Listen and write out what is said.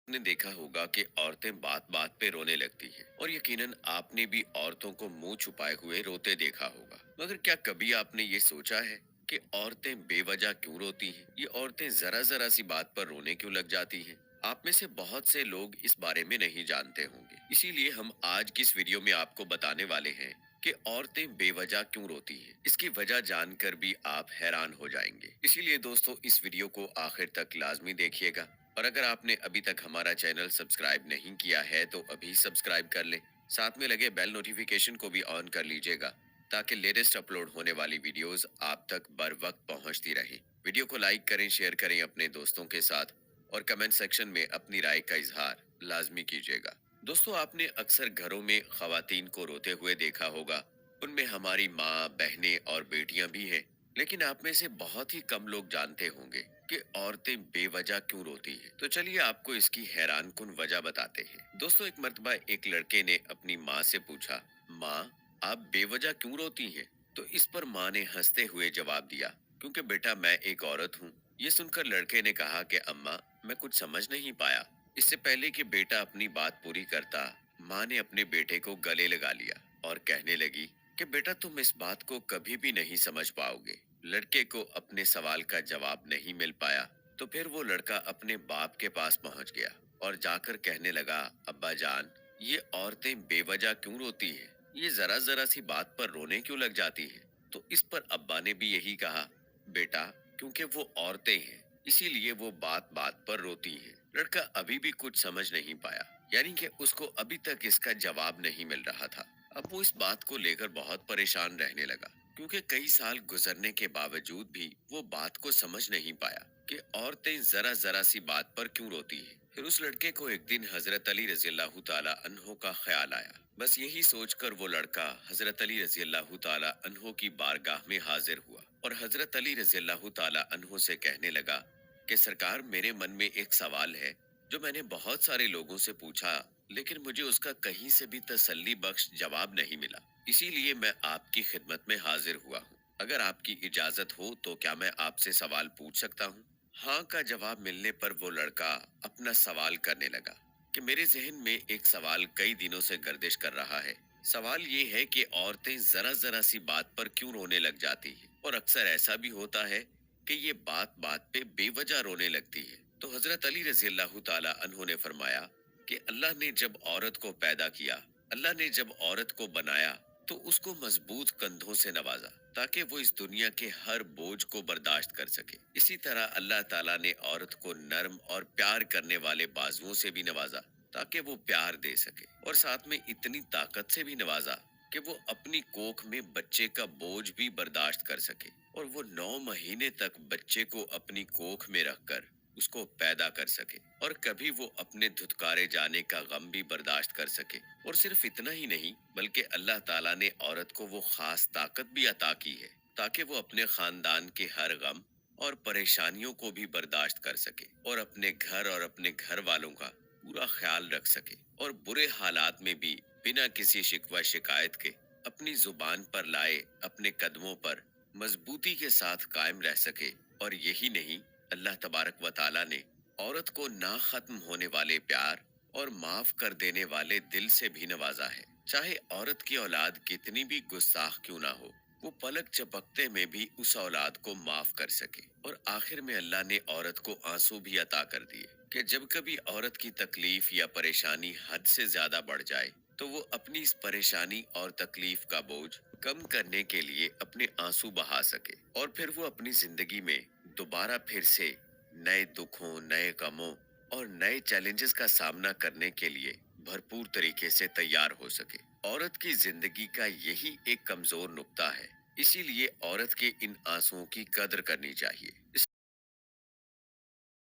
आपने देखा होगा कि औरतें बात बात पे रोने लगती हैं और यकीनन आपने भी औरतों को मुंह छुपाए हुए रोते देखा होगा। मगर क्या कभी आपने ये सोचा है कि औरतें बेवजह क्यों रोती हैं? ये औरतें जरा जरा सी बात पर रोने क्यों लग जाती हैं? आप में से बहुत से लोग इस बारे में नहीं जानते होंगे, इसीलिए हम आज की इस वीडियो में आपको बताने वाले हैं कि औरतें बेवजह क्यों रोती हैं। इसकी वजह जानकर भी आप हैरान हो जाएंगे, इसीलिए दोस्तों इस वीडियो को आखिर तक लाजमी देखिएगा। और अगर आपने अभी तक हमारा चैनल सब्सक्राइब नहीं किया है तो अभी सब्सक्राइब कर लें। साथ में लगे बेल नोटिफिकेशन को भी ऑन कर लीजिएगा ताकि लेटेस्ट अपलोड होने वाली वीडियोस आप तक बर वक्त पहुंचती रहें। वीडियो को लाइक करें, शेयर करें अपने दोस्तों के साथ और कमेंट सेक्शन में अपनी राय का इजहार लाजमी कीजिएगा। दोस्तों, आपने अक्सर घरों में खवातीन को रोते हुए देखा होगा। उनमें हमारी माँ, बहनें और बेटियां भी हैं। लेकिन आप में से बहुत ही कम लोग जानते होंगे कि औरतें बेवजह क्यों रोती हैं। तो चलिए आपको इसकी हैरान कुन वजह बताते हैं। दोस्तों, एक मर्तबा एक लड़के ने अपनी माँ से पूछा, माँ, आप बेवजह क्यों रोती हैं? तो इस पर माँ ने हंसते हुए जवाब दिया, क्योंकि बेटा मैं एक औरत हूँ। ये सुनकर लड़के ने कहा कि अम्मा, मैं कुछ समझ नहीं पाया। इससे पहले कि बेटा अपनी बात पूरी करता, माँ ने अपने बेटे को गले लगा लिया और कहने लगी कि बेटा तुम इस बात को कभी भी नहीं समझ पाओगे। लड़के को अपने सवाल का जवाब नहीं मिल पाया, तो फिर वो लड़का अपने बाप के पास पहुंच गया और जाकर कहने लगा, अब्बा जान, ये औरतें बेवजह क्यों रोती हैं? ये जरा जरा सी बात पर रोने क्यों लग जाती हैं? तो इस पर अब्बा ने भी यही कहा, बेटा, क्योंकि वो औरतें हैं, इसीलिए वो बात बात पर रोती हैं। लड़का अभी भी कुछ समझ नहीं पाया, यानी कि उसको अभी तक इसका जवाब नहीं मिल रहा था। अब वो इस बात को लेकर बहुत परेशान रहने लगा, क्योंकि कई साल गुजरने के बावजूद भी वो बात को समझ नहीं पाया कि औरतें जरा जरा सी बात पर क्यों रोती हैं। फिर उस लड़के को एक दिन हजरत अली रज़ियल्लाहु ताला अन्हो का ख्याल आया। बस यही सोचकर वो लड़का हजरत अली रज़ियल्लाहु ताला अन्हो की बारगाह में हाजिर हुआ और हजरत अली रज़ियल्लाहु ताला अन्हो से कहने लगा कि सरकार, मेरे मन में एक सवाल है जो मैंने बहुत सारे लोगों से पूछा, लेकिन मुझे उसका कहीं से भी तसल्ली बख्श जवाब नहीं मिला। इसीलिए मैं आपकी खिदमत में हाजिर हुआ हूँ। अगर आपकी इजाजत हो तो क्या मैं आपसे सवाल पूछ सकता हूँ? हाँ का जवाब मिलने पर वो लड़का अपना सवाल करने लगा कि मेरे जहन में एक सवाल कई दिनों से गर्दिश कर रहा है। सवाल ये है कि औरतें जरा जरा सी बात पर क्यों रोने लग जाती हैं, और अक्सर ऐसा भी होता है कि ये बात बात पे बेवजह रोने लगती है। तो हजरत अली रज़ियल्लाहु ताला अन्हु ने फरमाया कि अल्लाह ने जब औरत को पैदा किया, अल्लाह ने जब औरत को बनाया, तो उसको मजबूत कंधों से नवाजा ताकि वो इस दुनिया के हर बोझ को बर्दाश्त कर सके। इसी तरह अल्लाह ताला ने औरत को नर्म और प्यार करने वाले बाजुओं से भी नवाजा ताकि वो प्यार दे सके, और साथ में इतनी ताकत से भी नवाजा कि वो अपनी कोख में बच्चे का बोझ भी बर्दाश्त कर सके, और वो 9 महीने तक बच्चे को अपनी कोख में रखकर उसको पैदा कर सके, और कभी वो अपने धुतकारे जाने का गम भी बर्दाश्त कर सके। और सिर्फ इतना ही नहीं, बल्कि अल्लाह ताला ने औरत को वो खास ताकत भी अता की है ताकि वो अपने खानदान के हर गम और परेशानियों को भी बर्दाश्त कर सके और अपने घर और अपने घर वालों का पूरा ख्याल रख सके, और बुरे हालात में भी बिना किसी शिकवा शिकायत के अपनी जुबान पर लाए अपने कदमों पर मजबूती के साथ कायम रह सके। और यही नहीं, अल्लाह तबारक व ताला ने औरत को ना खत्म होने वाले प्यार और माफ कर देने वाले दिल से भी नवाजा है। चाहे औरत की औलाद कितनी भी गुस्ताख क्यों ना हो, वो पलक झपकते में भी उस औलाद को माफ कर सके। और आखिर में अल्लाह ने औरत को आंसू भी अता कर दिए कि जब कभी औरत की तकलीफ या परेशानी हद से ज्यादा बढ़ जाए, तो वो अपनी इस परेशानी और तकलीफ का बोझ कम करने के लिए अपने आंसू बहा सके, और फिर वो अपनी जिंदगी में दोबारा फिर से नए दुखों, नए गमों और नए चैलेंजेस का सामना करने के लिए भरपूर तरीके से तैयार हो सके। औरत की जिंदगी का यही एक कमजोर नुक्ता है, इसीलिए औरत के इन आंसुओं की कद्र करनी चाहिए।